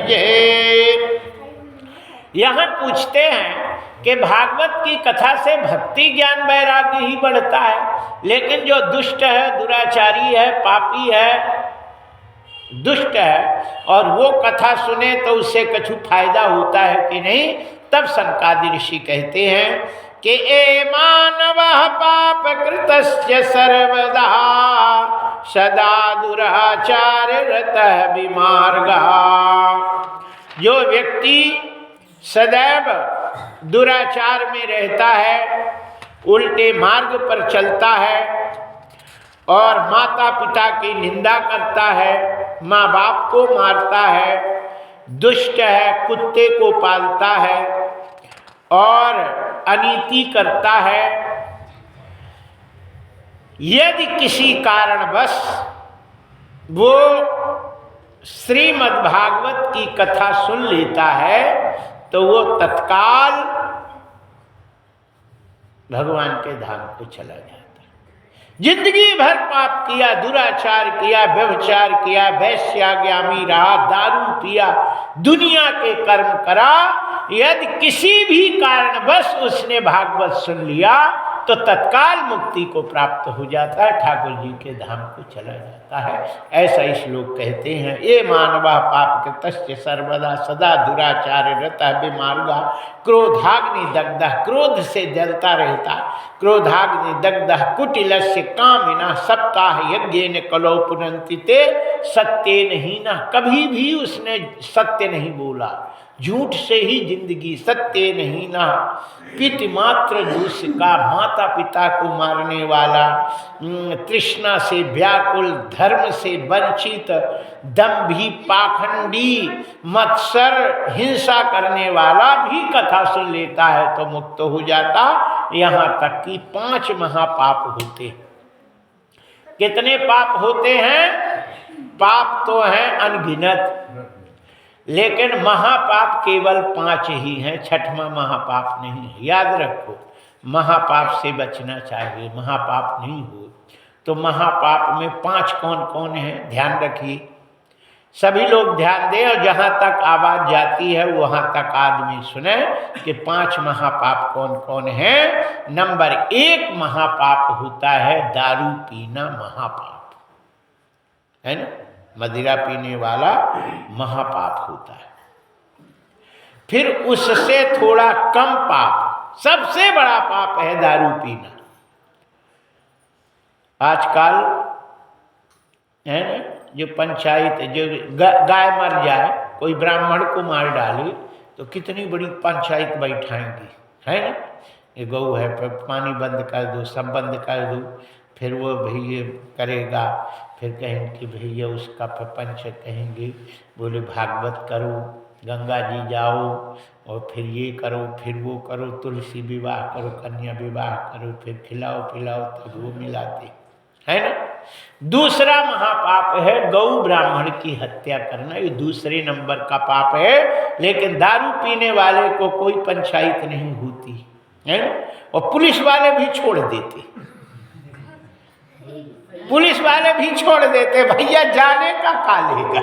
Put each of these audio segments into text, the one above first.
भजे। यहाँ पूछते हैं कि भागवत की कथा से भक्ति ज्ञान वैराग्य ही बढ़ता है, लेकिन जो दुष्ट है, दुराचारी है, पापी है, दुष्ट है, और वो कथा सुने तो उससे कुछ फायदा होता है कि नहीं? तब सनकादि ऋषि कहते हैं कि ए मानव पाप कृतस्य सर्वदा सदा दुराचार रतः विमार्गा। जो व्यक्ति सदैव दुराचार में रहता है, उल्टे मार्ग पर चलता है और माता पिता की निंदा करता है, माँ बाप को मारता है, दुष्ट है, कुत्ते को पालता है और अनीति करता है, यदि किसी कारणवश वो श्रीमद् भागवत की कथा सुन लेता है तो वो तत्काल भगवान के धाम को चला जाता है। जिंदगी भर पाप किया, दुराचार किया, व्यभिचार किया, वैश्यागामी रहा, दारू पिया, दुनिया के कर्म करा, यदि किसी भी कारणवश उसने भागवत सुन लिया तो तत्काल मुक्ति को प्राप्त हो जाता है, ठाकुर जी के धाम को चला जाता है। ऐसा ही श्लोक कहते हैं। ये मानवा पाप कृतस्य सर्वदा सदा दुराचार रतः विमार्गा। क्रोधाग्नि दग्धः, क्रोध से जलता रहता, क्रोधाग्नि दग्धः कुटिलस्य कामिनः सप्ताह यज्ञेन कलौ पुनन्ति ते सत्येन हीनः। कभी भी उसने सत्य नहीं बोला, झूठ से ही जिंदगी, सत्य नहीं ना, पित मात्र दूष का, माता पिता को मारने वाला, तृष्णा से व्याकुल, धर्म से वंचित, दंभी, पाखंडी, मत्सर, हिंसा करने वाला भी कथा सुन लेता है तो मुक्त हो जाता। यहाँ तक कि 5 महापाप होते हैं। कितने पाप होते हैं? पाप तो हैं अनगिनत, लेकिन महापाप केवल 5 ही हैं, 6वां महापाप नहीं है। याद रखो, महापाप से बचना चाहिए, महापाप नहीं हो। तो महापाप में 5 कौन कौन है, ध्यान रखिए, सभी लोग ध्यान दें और जहाँ तक आवाज़ जाती है वहाँ तक आदमी सुने कि 5 महापाप कौन कौन है। नंबर 1 महापाप होता है दारू पीना, महापाप है ना, मदिरा पीने वाला महापाप होता है। फिर उससे थोड़ा कम पाप, सबसे बड़ा पाप है दारू पीना। आजकल है ना, जो पंचायत, जो गाय मर जाए, कोई ब्राह्मण को मार डाले तो कितनी बड़ी पंचायत बैठाएंगी, है ना, ये गौ है, पानी बंद कर दो, सब बंद कर दो। फिर वो भैया करेगा, फिर कहेंगे कि भैया उसका प्रपंच कहेंगे, बोले भागवत करो, गंगा जी जाओ और फिर ये करो, फिर वो करो, तुलसी विवाह करो, कन्या विवाह करो, फिर खिलाओ पिलाओ, तब वो मिलाते, है ना। दूसरा महापाप है गौ ब्राह्मण की हत्या करना, ये दूसरे नंबर का पाप है। लेकिन दारू पीने वाले को कोई पंचायत नहीं होती है ना, और पुलिस वाले भी छोड़ देते, पुलिस वाले भी छोड़ देते, भैया जाने का कालेगा।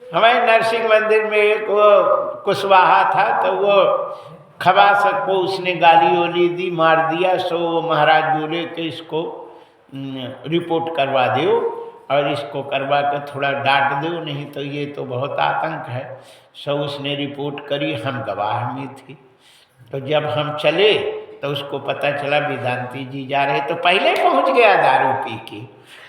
हमारे नरसिंह मंदिर में एक वो कुशवाहा था, तो वो खवासक को उसने गाली वाली दी, मार दिया। सो महाराज बोले कि इसको रिपोर्ट करवा दो और इसको करवा कर थोड़ा डांट दो, नहीं तो ये तो बहुत आतंक है। सो उसने रिपोर्ट करी, हम गवाह में थे। तो जब हम चले तो उसको पता चला वेदांती जी जा रहे, तो पहले पहुंच गया दारू पी के,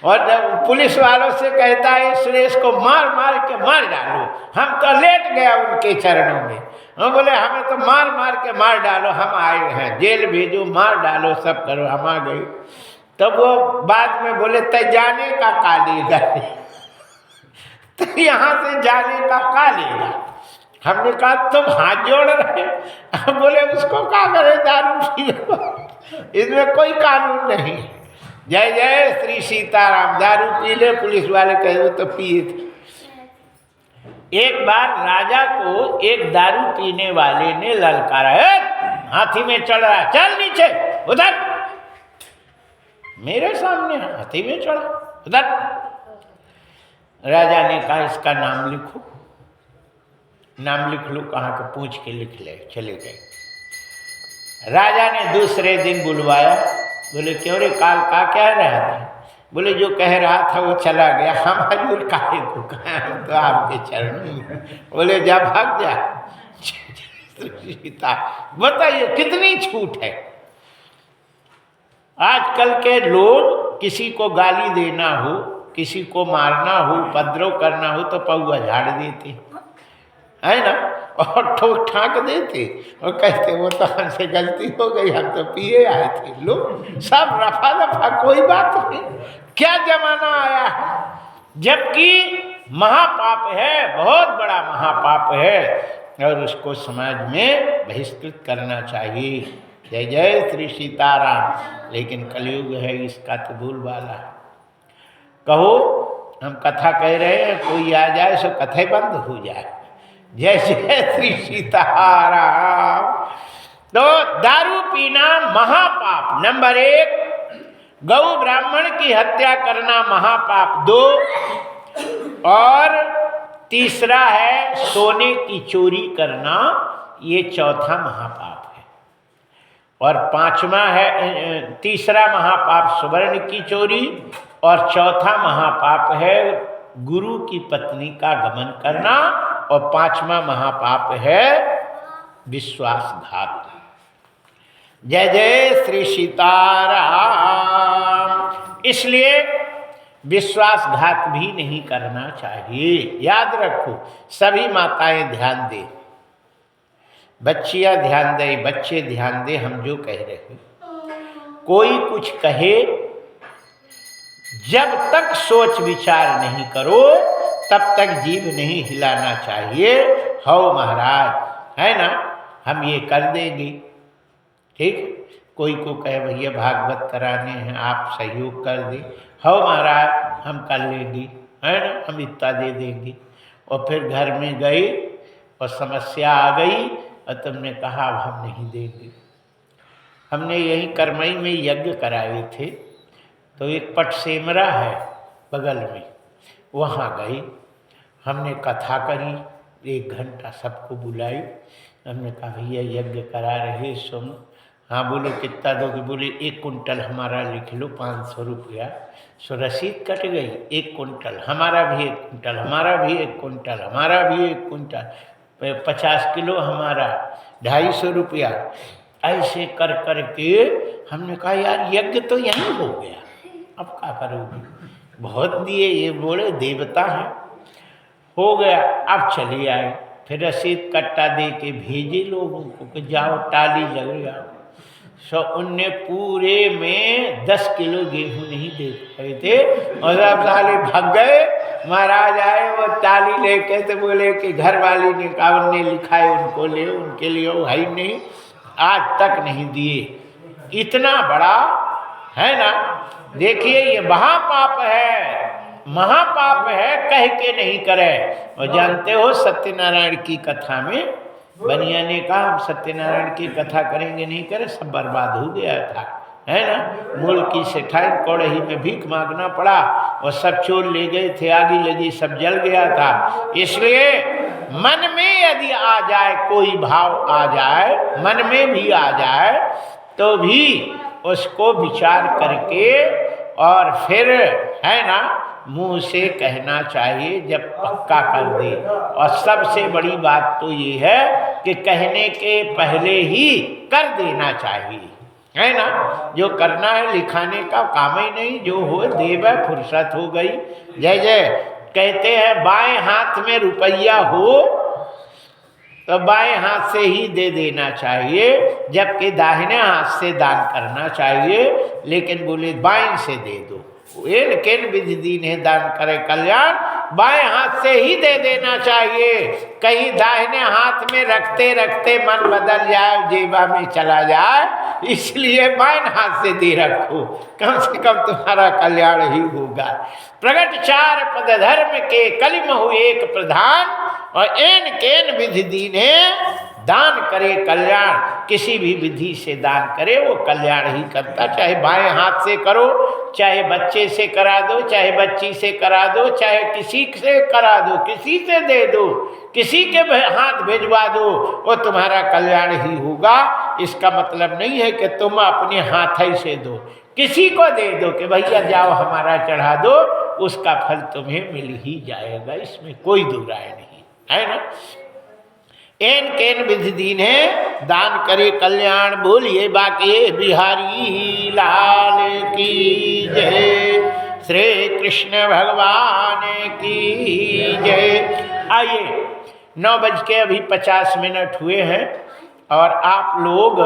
और जब पुलिस वालों से कहता है सुरेश को मार मार के मार डालो, हम तो लेट गया उनके चरणों में। हम बोले हमें तो मार मार के मार डालो, हम आए हैं, जेल भेजो, मार डालो, सब करो, हम आ गए। तब वो बाद में बोले तय जाने का का लेगा, तो यहाँ से जाने का का लेगा। हमने कहा तुम हाथ जोड़ रहे, बोले उसको क्या करे, दारू पी, इसमें कोई कानून नहीं। जय जय श्री सीताराम। दारू पी ले, पुलिस वाले कहे तो पिए थे। एक बार राजा को एक दारू पीने वाले ने ललकारा, हाथी में चढ़ रहा, चल नीचे उधर, मेरे सामने हाथी में चढ़ा उधर। राजा ने कहा इसका नाम लिखो। नाम लिख लो, कहाँ का पूछ के लिख ले। चले गए। राजा ने दूसरे दिन बुलवाया। बोले क्यों रे, काल का क्या रहा था? बोले जो कह रहा था वो चला गया। हम हजूर काहे को कहा, तो आपके चरण में। बोले जा भाग जा। सीता, बताइए कितनी छूट है। आजकल के लोग किसी को गाली देना हो, किसी को मारना हो, उपद्रव करना हो तो पौआ झाड़ देते है ना, और ठोक ठाक देते और कहते वो तो हमसे गलती हो गई, हम तो पिए आए थे। लोग सब रफा दफा, कोई बात नहीं। क्या जमाना आया है, जबकि महापाप है, बहुत बड़ा महापाप है और उसको समाज में बहिष्कृत करना चाहिए। जय जय श्री सीताराम। लेकिन कलयुग है, इसका तो भूल वाला। कहो हम कथा कह रहे हैं, कोई आ जाए सो कथा बंद हो जाए। जय जय श्री सीताराम। तो दारू पीना महापाप नंबर 1, गौ ब्राह्मण की हत्या करना महापाप 2, और तीसरा है सोने की चोरी करना, ये चौथा महापाप है। और पांचवा है, तीसरा महापाप सुवर्ण की चोरी, और चौथा महापाप है गुरु की पत्नी का गमन करना, और पांचवा महापाप है विश्वासघात। जय जय श्री सीताराम। इसलिए विश्वासघात भी नहीं करना चाहिए। याद रखो, सभी माताएं ध्यान दें, बच्चियां ध्यान दें, बच्चे ध्यान दें। हम जो कह रहे हैं, कोई कुछ कहे, जब तक सोच विचार नहीं करो तब तक जीभ नहीं हिलाना चाहिए। हो महाराज, है ना, हम ये कर देंगे, ठीक। कोई को कहे भैया भागवत कराने हैं, आप सहयोग कर दें। हो महाराज हम कर लेंगे, है ना, हम इतना दे देंगे। और फिर घर में गए और समस्या आ गई और तुमने कहा अब हम नहीं देंगे। हमने यही करमई में यज्ञ कराए थे, तो एक पटसेमरा है बगल में, वहाँ गई, हमने कथा करी 1 घंटा, सबको बुलाई। हमने कहा भैया यज्ञ करा रहे सुन। हाँ बोलो कितना दोगे? बोले 1 कुंटल हमारा लिख लो, 500 रुपया। सो रसीद कट गई। 1 कुंटल हमारा भी, 1 कुंटल हमारा भी, 1 कुंटल हमारा भी, 1 कुंटल, 50 किलो हमारा, 250 रुपया। ऐसे कर कर के हमने कहा यार यज्ञ तो यहीं हो गया, अब क्या करोगे? बहुत दिए, ये बोले देवता हैं। हो गया, अब चले आए। फिर रसीद कट्टा दे के भेजे लोगों को कि जाओ टाली लग जाओ। सो उनने पूरे में 10 किलो गेहूं नहीं दे पाए थे और अब साले भाग गए। महाराज आए वो टाली लेके, तो बोले कि घर वाली ने कहा उनने लिखा है उनको ले, उनके लिए वो है ही नहीं, आज तक नहीं दिए। इतना बड़ा है ना, देखिए ये महापाप है, महापाप है, कह के नहीं करे। और जानते हो सत्यनारायण की कथा में बनिया ने कहा हम सत्यनारायण की कथा करेंगे, नहीं करे, सब बर्बाद हो गया था, है ना। मूल की सेठाई कौड़ही में भीख मांगना पड़ा और सब चोर ले गए थे, आगी लगी, सब जल गया था। इसलिए मन में यदि आ जाए, कोई भाव आ जाए, मन में भी आ जाए, तो भी उसको विचार करके और फिर, है ना, मुंह से कहना चाहिए जब पक्का कर दे। और सबसे बड़ी बात तो ये है कि कहने के पहले ही कर देना चाहिए, है ना। जो करना है लिखाने का काम ही नहीं, जो हो देव फुर्सत हो गई। जय जय। कहते हैं बाएं हाथ में रुपया हो तो बाएं हाथ से ही दे देना चाहिए, जबकि दाहिने हाथ से दान करना चाहिए। लेकिन बोले बाएं से दे दो, केन विधि दीन है दान करे कल्याण, बाएं हाथ से ही दे देना चाहिए। कहीं दाहिने हाथ में रखते रखते मन बदल जाए, जेबा में चला जाए, इसलिए बाएं हाथ से दे रखो, कम से कम तुम्हारा कल्याण ही होगा। प्रगट 4 पद धर्म के, कलिम हो एक प्रधान, और एन केन विधि दीने दान करे कल्याण, किसी भी विधि से दान करे वो कल्याण ही करता। चाहे बाएं हाथ से करो, चाहे बच्चे से करा दो, चाहे बच्ची से करा दो, चाहे किसी से करा दो, किसी से दे दो, किसी के हाथ भिजवा दो, वो तुम्हारा कल्याण ही होगा। इसका मतलब नहीं है कि तुम अपने हाथ ही से दो, किसी को दे दो कि भैया जाओ हमारा चढ़ा दो, उसका फल तुम्हें मिल ही जाएगा, इसमें कोई दो राय नहीं है ना। एन केन विधि दीने दान करे कल्याण, बोलिए बाके बिहारी लाल की जय, श्री कृष्ण भगवान की जय। आइए 9:50 हुए हैं और आप लोग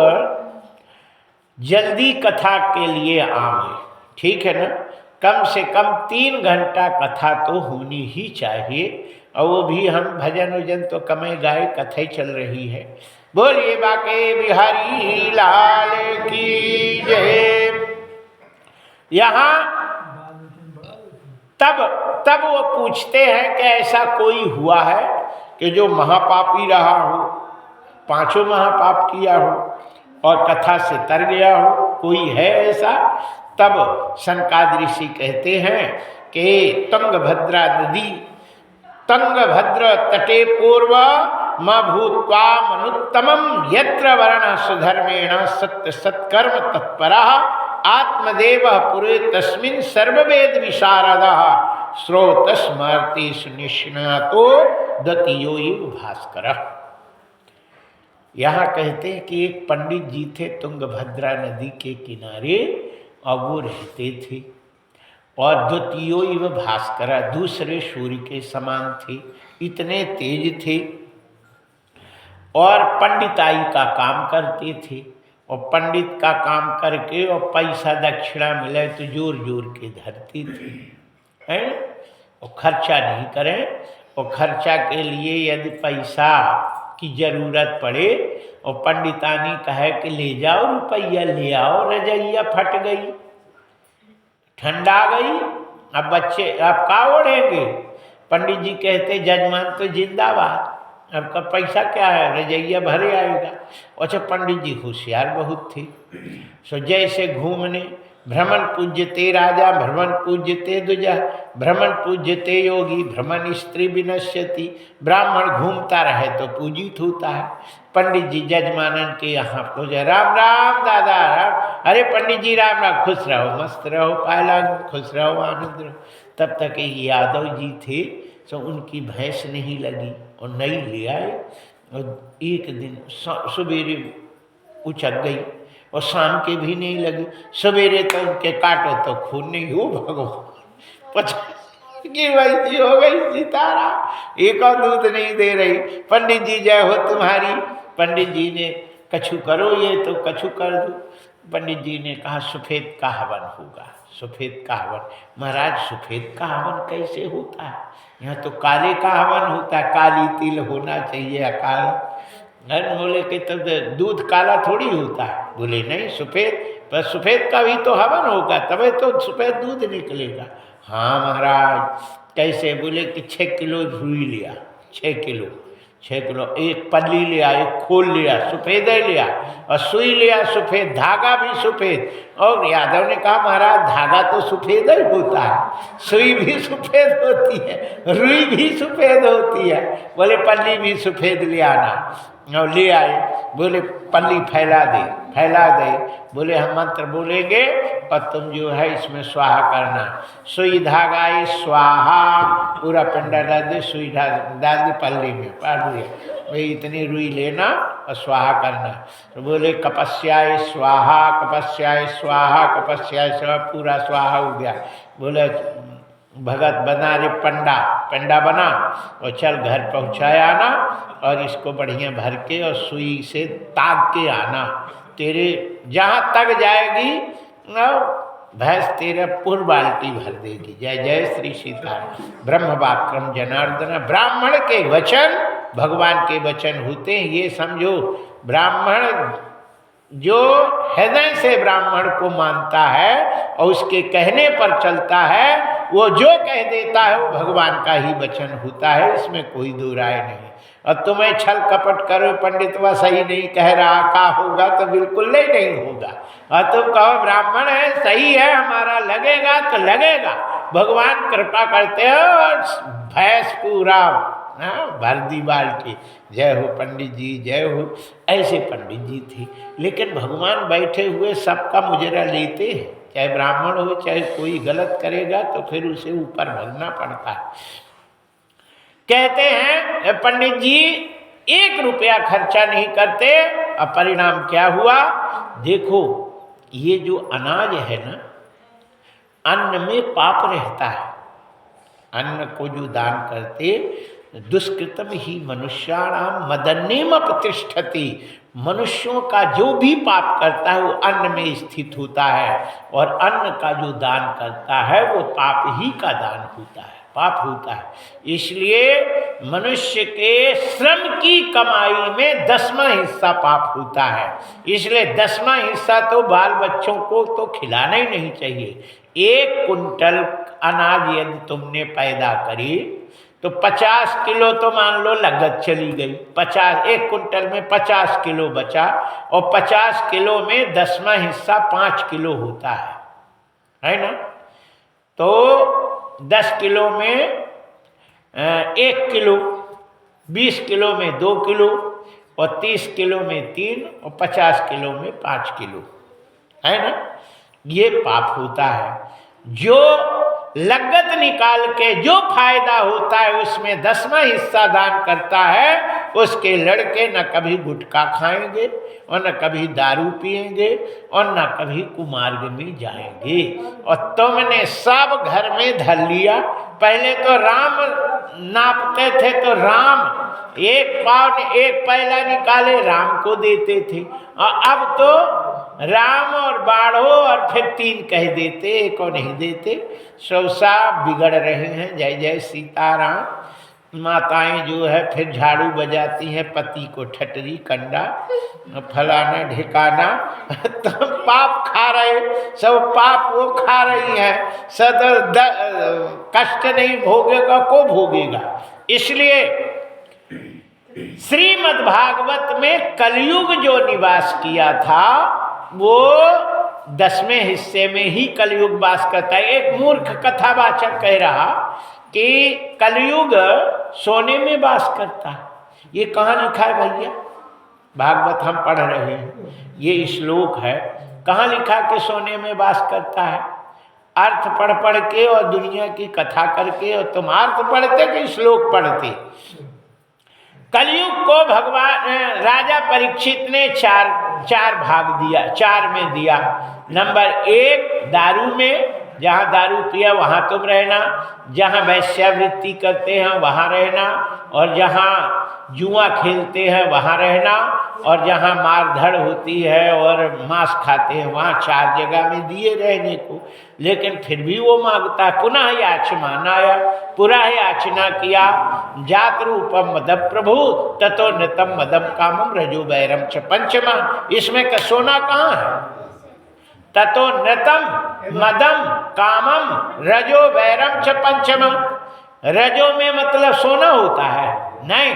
जल्दी कथा के लिए आए, ठीक है ना। कम से कम 3 घंटा कथा तो होनी ही चाहिए, और वो भी हम भजन वजन तो कमे गाए, कथा ही चल रही है। बोलिए बाके बिहारी लाल की जय। यहाँ तब वो पूछते हैं कि ऐसा कोई हुआ है कि जो महापापी रहा हो, 5 महापाप किया हो और कथा से तर गया हो, कोई है ऐसा? तब सनकादिक ऋषि कहते हैं कि तुंगभद्रा नदी, तुंगभद्र तटे पूर्व म भूत्वा मनुत्तमं यत्र वर्ण सुधर्मेण सत्य सत्कर्म तत्परः आत्मदेव पुरे तस्मिन् सर्ववेद विशारदः श्रोतस्मर्ति सुनिष्णातो दतियो इव भास्करः। यहाँ कहते हैं कि एक पंडित जी थे तुंगभद्रा नदी के किनारे, और वो रहते थे, और द्वितीयो इव भास्करा, दूसरे सूर्य के समान थे, इतने तेज थे, और पंडिताई का काम करते थे। और पंडित का काम करके और पैसा दक्षिणा मिले तो जोर जोर के धरती थे, हैं, और खर्चा नहीं करें। और खर्चा के लिए यदि पैसा की जरूरत पड़े और पंडितानी कहे कि ले जाओ रुपया, ले आओ, रजैया फट गई, ठंडा गई, अब बच्चे अब का ओढ़ेंगे? पंडित जी कहते जजमान तो जिंदाबाद, आपका पैसा क्या है, रजैया भरे आएगा। अच्छा, पंडित जी होशियार बहुत थे, सो जैसे घूमने, भ्रमण पूज्यते राजा भ्रमण पूज्यते द्विजा, भ्रमण पूज्यते योगी भ्रमण स्त्री विनश्यति। ब्राह्मण घूमता रहे तो पूजित होता है। पंडित जी जजमानन के यहाँ पूजा, राम राम दादा राम, अरे पंडित जी राम राम, खुश रहो मस्त रहो पायला, खुश रहो आनंद रहो। तब तक एक यादव जी थे, तो उनकी भैंस नहीं लगी और नहीं ले आए, और एक दिन सवेरे उचक गई और शाम के भी नहीं लगी, सवेरे तो उनके काटो तो खून नहीं हो भगवान, 50 की वैसी हो गई सितारा, एक और दूध नहीं दे रही। पंडित जी जय हो तुम्हारी। पंडित जी ने कछु करो, ये तो कछु कर दो। पंडित जी ने कहा सफ़ेद का हवन होगा, सफ़ेद का हवन। महाराज सफ़ेद का हवन कैसे होता है? यहाँ तो काले का हवन होता है, काली तिल होना चाहिए काला। अरे बोले कि तब दूध काला थोड़ी होता है। बोले नहीं, सफ़ेद, पर सफ़ेद का भी तो हवन होगा, तभी तो सफ़ेद दूध निकलेगा। हाँ महाराज कैसे? बोले कि 6 किलो रुई लिया, 6 किलो, एक पल्ली लिया, एक खोल लिया, सफ़ेद लिया, और सुई लिया सफ़ेद, धागा भी सफ़ेद। और यादव ने कहा महाराज धागा तो सफ़ेद ही होता है, सुई भी सफ़ेद होती है, रुई भी सफ़ेद होती है। बोले पल्ली भी सफ़ेद ले आना, और ले आए। बोले पल्ली फैला दे। बोले हम मंत्र बोलेंगे और तुम जो है इसमें स्वाहा करना। सुई धागा स्वाहा, पूरा पिंडा डाल दे, सुई डाल दी पल्ली में, पार दिया भाई, इतनी रुई लेना और स्वाहा करना। तो बोले कपस्याय स्वाहा, कपस्याय स्वाहा, कपस्याय स्वाहा, पूरा स्वाहा हो गया। बोले भगत बना रे पंडा बना, और चल घर पहुँचाया आना, और इसको बढ़िया भर के और सुई से ताक के आना। तेरे जहाँ तक जाएगी भैंस तेरा पूर्व बाल्टी भर देगी। जय जय श्री सीताराम। ब्रह्म वाक्रम जनार्दन, ब्राह्मण के वचन भगवान के वचन होते हैं, ये समझो। ब्राह्मण जो हृदय से ब्राह्मण को मानता है और उसके कहने पर चलता है, वो जो कह देता है वो भगवान का ही वचन होता है, इसमें कोई दो राय नहीं। और तुम्हें छल कपट करो पंडित वह सही नहीं कह रहा, का होगा तो बिल्कुल नहीं होगा। और तुम कहो ब्राह्मण है सही है हमारा, लगेगा तो लगेगा, भगवान कृपा करते हो और भैंस पूरा भर दी बाल्टी, जय हो पंडित जी जय हो। ऐसे पंडित जी थे, लेकिन भगवान बैठे हुए सबका मुजरा लेते हैं, चाहे ब्राह्मण हो चाहे कोई गलत करेगा तो फिर उसे ऊपर भगना पड़ता है। कहते हैं पंडित जी 1 रुपया खर्चा नहीं करते, अब परिणाम क्या हुआ देखो, ये जो अनाज है ना, अन्न में पाप रहता है। अन्न को जो दान करते, दुष्कृतम ही मनुष्याणाम मदन्नेम प्रतिष्ठति, मनुष्यों का जो भी पाप करता है वो अन्न में स्थित होता है, और अन्न का जो दान करता है वो पाप ही का दान होता है, पाप होता है। इसलिए मनुष्य के श्रम की कमाई में 10वां हिस्सा पाप होता है। इसलिए 10वां हिस्सा तो बाल बच्चों को तो खिलाना ही नहीं चाहिए। 1 कुंटल अनाज यदि तुमने पैदा करी तो 50 किलो तो मान लो लागत चली गई, 1 कुंटल में 50 किलो बचा, और 50 किलो में 10वां हिस्सा 5 किलो होता है ना। तो 10 किलो में 1 किलो, 20 किलो में 2 किलो, और 30 किलो में 3, और 50 किलो में 5 किलो, है ना। ये पाप होता है। जो लागत निकाल के जो फायदा होता है उसमें 10वां हिस्सा दान करता है, उसके लड़के न कभी गुटखा खाएंगे और न कभी दारू पिएंगे और न कभी कुमार्ग में जाएंगे। और तुमने सब घर में धर लिया। पहले तो राम नापते थे तो राम 1 पाव 1 पैला निकाले राम को देते थे, और अब तो राम और बाढ़ो और फिर 3 कह देते, 1 को नहीं देते। सौसा बिगड़ रहे हैं। जय जय सीताराम। माताएं जो है फिर झाड़ू बजाती हैं, पति को ठटरी कंडा फलाना ढिकाना तो पाप खा रहे, सब पाप वो खा रही हैं। सदर कष्ट नहीं भोगेगा को भोगेगा। इसलिए श्रीमद् भागवत में कलयुग जो निवास किया था वो 10वें हिस्से में ही कलयुग वास करता है। एक मूर्ख कथावाचक कह रहा कि कलयुग सोने में वास करता है। ये कहाँ लिखा है भैया? भागवत हम पढ़ रहे हैं, ये श्लोक है, कहाँ लिखा कि सोने में वास करता है? अर्थ पढ़ पढ़ के और दुनिया की कथा करके, और तुम अर्थ पढ़ते कि श्लोक पढ़ते? कलयुग को भगवान राजा परीक्षित ने चार भाग दिया, 4 में दिया। नंबर 1 दारू में, जहाँ दारू पिया वहाँ तुम रहना, जहाँ वैश्यावृत्ति करते हैं वहाँ रहना, और जहाँ जुआ खेलते हैं वहाँ रहना, और जहाँ मारधड़ होती है और मांस खाते हैं वहाँ 4 जगह में दिए रहने को। लेकिन फिर भी वो मांगता, पुनः याचमानाय, पुनः याचना किया। जात रूपम मदम प्रभु ततो नृतम मदम कामम रजो वैरम च पंचमा। इसमें का सोना कहाँ है? ततो नृतम मदम कामम रजो वैरम च पंचमा। रजो में मतलब सोना होता है? नहीं,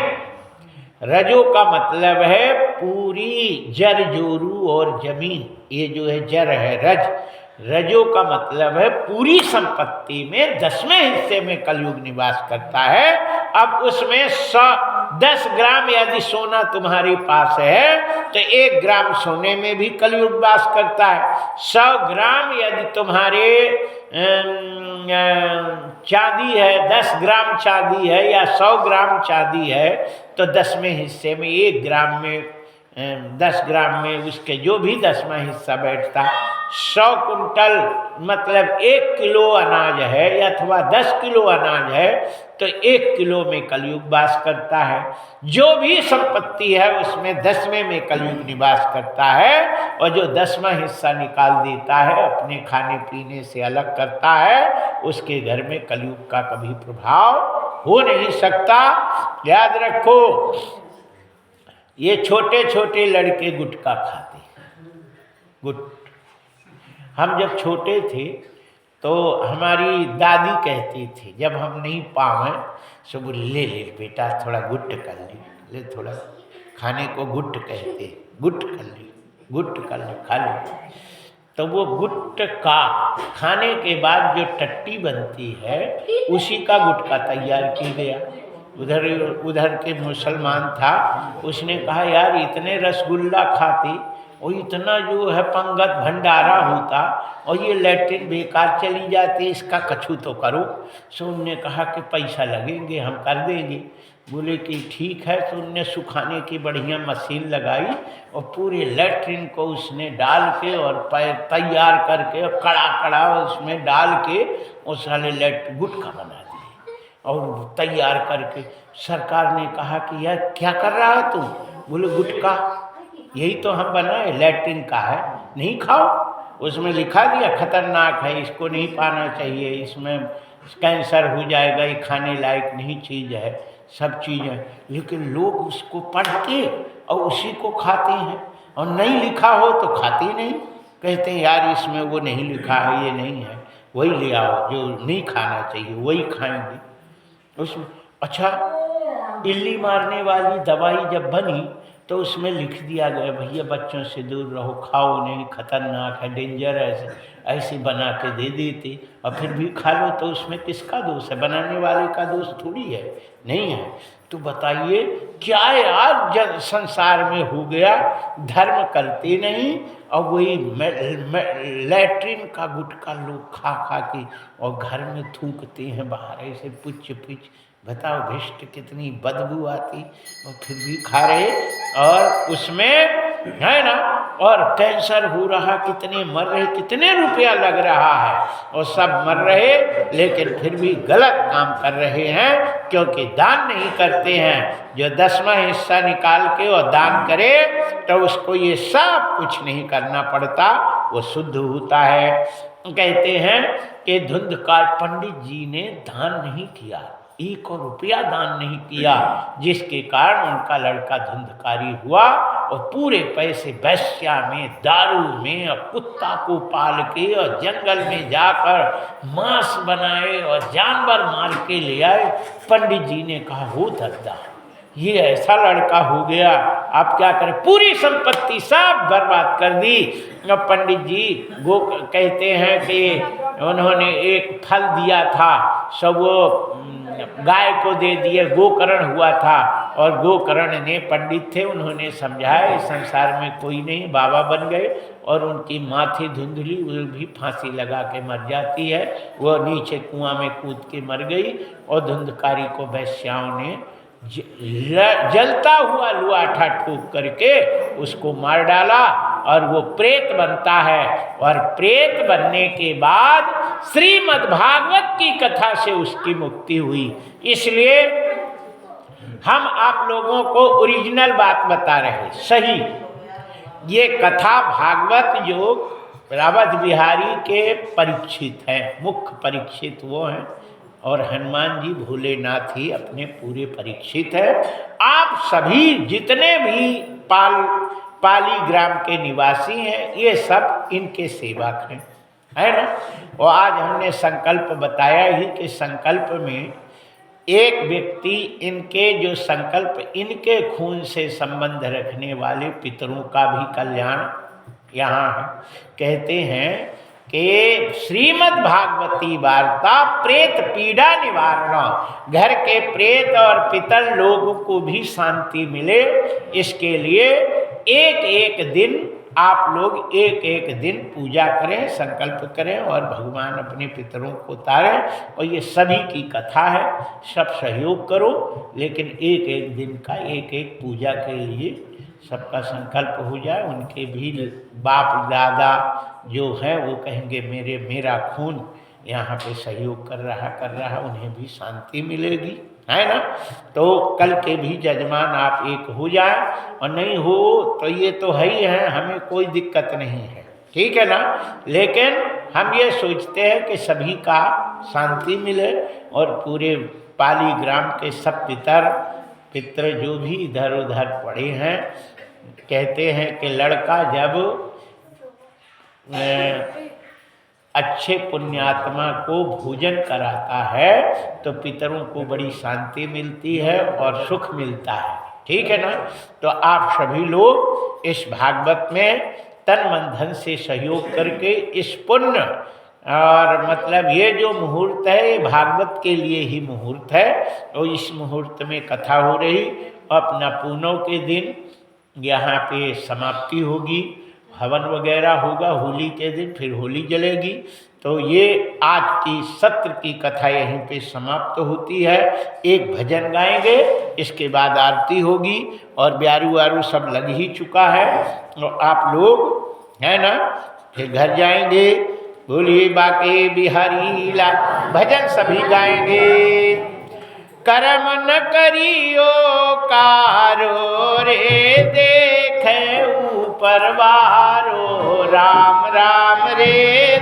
रजो का मतलब है पूरी जर जोरू और जमीन। ये जो है जर है रज, रजो का मतलब है पूरी संपत्ति में 10वें हिस्से में कलयुग निवास करता है। अब उसमें 10 ग्राम यदि सोना तुम्हारे पास है तो 1 ग्राम सोने में भी कलयुग वास करता है। 100 ग्राम यदि तुम्हारे चांदी है, 10 ग्राम चांदी है या 100 ग्राम चांदी है, तो 10वें हिस्से में 1 ग्राम में 10 ग्राम में उसके जो भी 10वां हिस्सा बैठता। 100 कुंटल मतलब 1 किलो अनाज है अथवा 10 किलो अनाज है तो 1 किलो में कलयुग वास करता है। जो भी संपत्ति है उसमें 10वें में कलयुग निवास करता है, और जो 10वां हिस्सा निकाल देता है अपने खाने पीने से अलग करता है, उसके घर में कलयुग का कभी प्रभाव हो नहीं सकता। याद रखो, ये छोटे छोटे लड़के गुटखा खाते हैं। हम जब छोटे थे तो हमारी दादी कहती थी जब हम नहीं पावें सो बोले ले ले बेटा थोड़ा गुट्ट कर ले थोड़ा खाने को गुट्ट कहते, गुट्ट कर ली, गुट्ट कर ली, खा ली। तो वो गुट्ट का खाने के बाद जो टट्टी बनती है उसी का गुटका तैयार किया गया। उधर के मुसलमान था, उसने कहा यार इतने रसगुल्ला खाती और इतना जो है पंगत भंडारा होता और ये लैट्रिन बेकार चली जाती, इसका कछु तो करो। सो उनने कहा कि पैसा लगेंगे हम कर देंगे। बोले कि ठीक है। तो उनने सुखाने की बढ़िया मशीन लगाई और पूरे लैट्रिन को उसने डाल के और तैयार करके और कड़ा कड़ा उसमें डाल के उस साले गुटखा बना दिए और तैयार करके। सरकार ने कहा कि यार क्या कर रहा है तुम? बोले गुटखा, यही तो हम बनाए, लैट्रिन का है, नहीं खाओ। उसमें लिखा दिया खतरनाक है, इसको नहीं पाना चाहिए, इसमें कैंसर हो जाएगा, ये खाने लायक नहीं चीज़ है, सब चीज़ें। लेकिन लोग उसको पढ़ के और उसी को खाते हैं, और नहीं लिखा हो तो खाते नहीं, कहते हैं यार इसमें वो नहीं लिखा है, ये नहीं है, वही ले आओ जो नहीं खाना चाहिए वही खाएंगे उसमें। अच्छा, इल्ली मारने वाली दवाई जब बनी तो उसमें लिख दिया गया भैया बच्चों से दूर रहो, खाओ नहीं, खतरनाक है, डेंजर है, ऐसे बना के दे देते और फिर भी खा लो। तो उसमें किसका दोष है? बनाने वाले का दोष थोड़ी है, नहीं है। तो बताइए क्या यार संसार में हो गया, धर्म करते नहीं और वही लैट्रिन का गुटखा लोग खा खा के और घर में थूकते हैं बाहर ऐसे पुच पुच। बताओ भिष्ट कितनी बदबू आती और फिर भी खा रहे, और उसमें है ना, और कैंसर हो रहा, कितने मर रहे, कितने रुपया लग रहा है और सब मर रहे, लेकिन फिर भी गलत काम कर रहे हैं क्योंकि दान नहीं करते हैं। जो 10वां हिस्सा निकाल के और दान करे तो उसको ये सब कुछ नहीं करना पड़ता, वो शुद्ध होता है। कहते हैं कि धुंधकार पंडित जी ने दान नहीं किया, 1 रुपया दान नहीं किया, जिसके कारण उनका लड़का धुंधकारी हुआ और पूरे पैसे वैश्या में, दारू में और कुत्ता को पाल के और जंगल में जाकर मांस बनाए और जानवर मार के ले आए। पंडित जी ने कहा हो दादा ये ऐसा लड़का हो गया, आप क्या करें, पूरी संपत्ति सब बर्बाद कर दी। अब पंडित जी कहते हैं कि उन्होंने एक फल दिया था, सब वो गाय को दे दिए, गोकर्ण हुआ था, और गोकर्ण ने पंडित थे, उन्होंने समझाया संसार में कोई नहीं, बाबा बन गए। और उनकी माँ थी धुंधली, वो भी फांसी लगा के मर जाती है, वो नीचे कुआं में कूद के मर गई। और धुंधकारी को वैश्याओं ने जलता हुआ लुआठा ठोक करके उसको मार डाला और वो प्रेत बनता है। और प्रेत बनने के बाद श्रीमद् भागवत की कथा से उसकी मुक्ति हुई। इसलिए हम आप लोगों को ओरिजिनल बात बता रहे, सही। ये कथा भागवत जो रावत बिहारी के परीक्षित है, मुख्य परीक्षित वो हैं, और हनुमान जी भोलेनाथ ही अपने पूरे परीक्षित है। आप सभी जितने भी पाली ग्राम के निवासी हैं ये सब इनके सेवक हैं, है ना। और आज हमने संकल्प बताया ही कि संकल्प में एक व्यक्ति, इनके जो संकल्प, इनके खून से संबंध रखने वाले पितरों का भी कल्याण यहाँ है। कहते हैं कि श्रीमद् भागवती वार्ता प्रेत पीड़ा निवारण, घर के प्रेत और पितर लोगों को भी शांति मिले, इसके लिए एक एक दिन आप लोग एक एक दिन पूजा करें, संकल्प करें और भगवान अपने पितरों को तारें। और ये सभी की कथा है, सब सहयोग करो, लेकिन एक एक दिन का एक एक पूजा के लिए सबका संकल्प हो जाए। उनके भी बाप दादा जो है वो कहेंगे मेरा खून यहाँ पे सहयोग कर रहा, उन्हें भी शांति मिलेगी, है ना। तो कल के भी जजमान आप एक हो जाए, और नहीं हो तो ये तो है ही है, हमें कोई दिक्कत नहीं है, ठीक है ना। लेकिन हम ये सोचते हैं कि सभी का शांति मिले और पूरे पाली ग्राम के सब पितर जो भी इधर उधर पड़े हैं। कहते हैं कि लड़का जब अच्छे पुण्यात्मा को भोजन कराता है तो पितरों को बड़ी शांति मिलती है और सुख मिलता है। ठीक है ना। तो आप सभी लोग इस भागवत में तन मन धन से सहयोग करके इस पुण्य और मतलब ये जो मुहूर्त है ये भागवत के लिए ही मुहूर्त है। और इस मुहूर्त में कथा हो रही, अपना पूनव के दिन यहाँ पे समाप्ति होगी, हवन वगैरह होगा होली के दिन, फिर होली जलेगी। तो ये आज की सत्र की कथा यहीं पे समाप्त होती है। एक भजन गाएंगे, इसके बाद आरती होगी और ब्यारू वारू सब लग ही चुका है। और आप लोग है ना फिर घर जाएंगे। बोलिए बाके बिहारी लाल, भजन सभी गाएंगे। कर्म न करियो कारो रे देखे ऊपर वारो, राम राम रे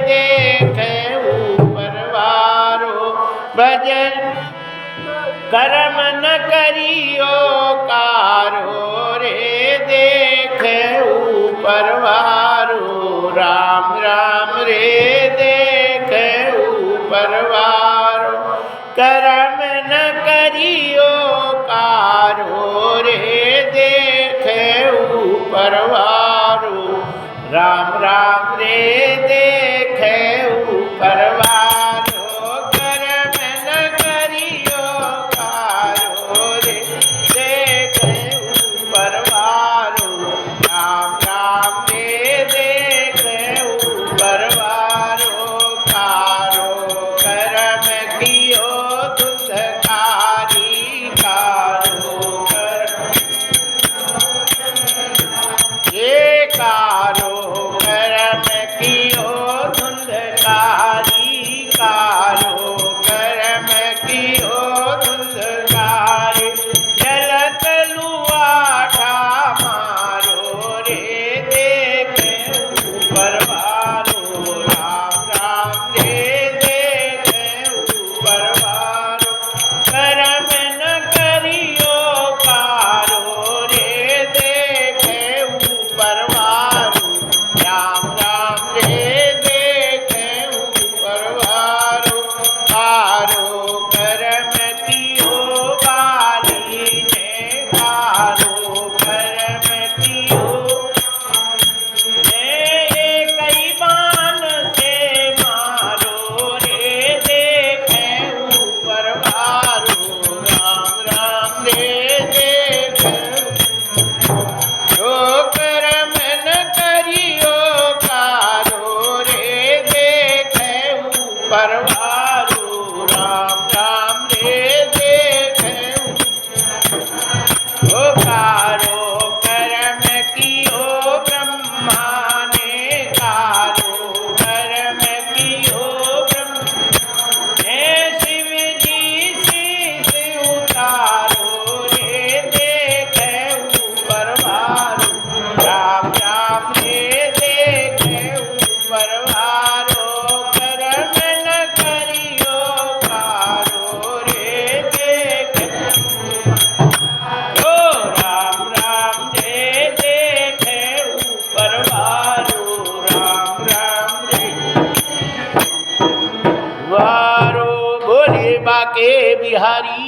देखे ऊपर वारो। भजन कर्म न करियो कारो रे देखे ऊपर वारो, राम राम रे देखे ऊपर वारो। कर्म न करियो कारो रे देखे ऊपर वारो, राम राम रे देखे ऊपर वारो। कर्म न करियो कारो रे देखे ऊपर वारो, राम राम रे देखे ऊपर वारो। कारो कर्म कियो धुंधकारी, कारो ये कारो कर्म कियो धुंधकारी, कारो कर्म कियो धुंधकारी। जलत लुआठा मारो रे देखे ऊपर वारो, राम राम रे देखे ऊपर वारो। कर्म न करियो कारो रे देखे ऊपर वारो, राम राम रे देखे ऊपर वारो। कारो कर्म कियो बाली ने, कारो कर्म कियो कई बान से मारो रे देखे ऊपर वारो, राम राम रे देखे। जो कर्म न करियो कारो रे देखे ऊपर वारो, राम राम रे देखे। ओ कारो कर्म कियो ब्रह्मा ने, कारो कर्म कियो ब्रह्मा ने। शिव जी शीश उतारो रे देखे ऊपर वारो, राम राम रे देखे ऊपर वारो। कर्म न करियो कारो रे देखे, ओ राम राम रे देखे ऊपर वारो, राम राम रे वारो। बोले बाके बिहारी